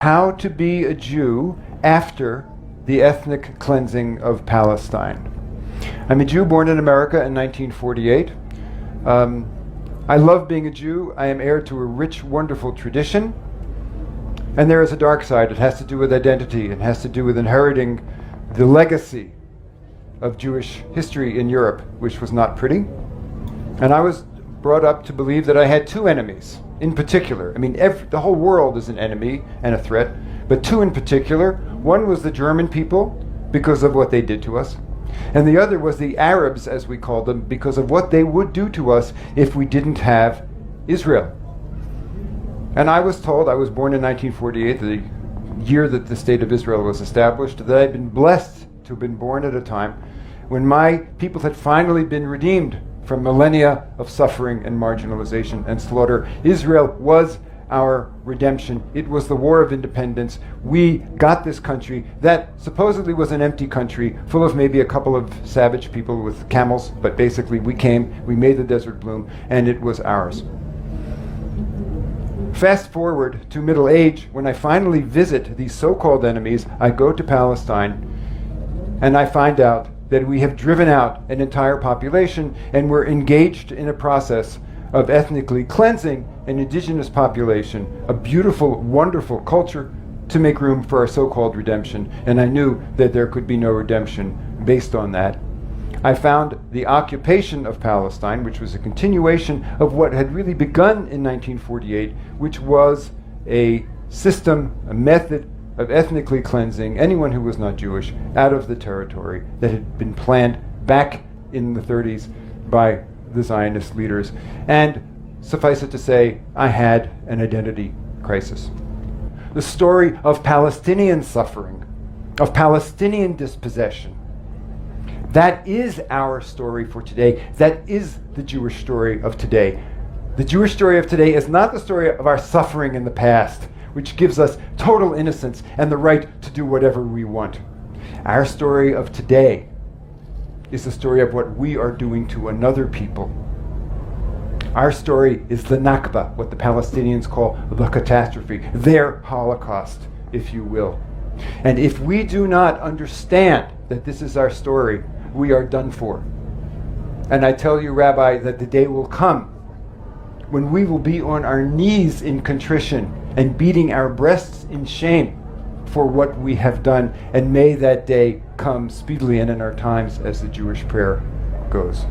How to be a Jew after the ethnic cleansing of Palestine. I'm a Jew born in America in 1948. I love being a Jew. I am heir to a rich, wonderful tradition. And there is a dark side. It has to do with identity. It has to do with inheriting the legacy of Jewish history in Europe, which was not pretty. And I was brought up to believe that I had two enemies in particular. I mean, the whole world is an enemy and a threat, but two in particular. One was the German people because of what they did to us, and the other was the Arabs, as we called them, because of what they would do to us if we didn't have Israel. And I was told, I was born in 1948, the year that the State of Israel was established, that I'd been blessed to have been born at a time when my people had finally been redeemed from millennia of suffering and marginalization and slaughter. Israel was our redemption. It was the war of independence. We got this country that supposedly was an empty country full of maybe a couple of savage people with camels, but basically we came, we made the desert bloom, and it was ours. Fast forward to middle age, when I finally visit these so-called enemies, I go to Palestine and I find out that we have driven out an entire population and we're engaged in a process of ethnically cleansing an indigenous population, a beautiful, wonderful culture, to make room for our so-called redemption. And I knew that there could be no redemption based on that. I found the occupation of Palestine, which was a continuation of what had really begun in 1948, which was a system, a method of ethnically cleansing anyone who was not Jewish out of the territory that had been planned back in the 30s by the Zionist leaders. And suffice it to say, I had an identity crisis. The story of Palestinian suffering, of Palestinian dispossession, that is our story for today. That is the Jewish story of today. The Jewish story of today is not the story of our suffering in the past, which gives us total innocence and the right to do whatever we want. Our story of today is the story of what we are doing to another people. Our story is the Nakba, what the Palestinians call the catastrophe, their Holocaust, if you will. And if we do not understand that this is our story, we are done for. And I tell you, Rabbi, that the day will come when we will be on our knees in contrition and beating our breasts in shame for what we have done. And may that day come speedily and in our times, as the Jewish prayer goes.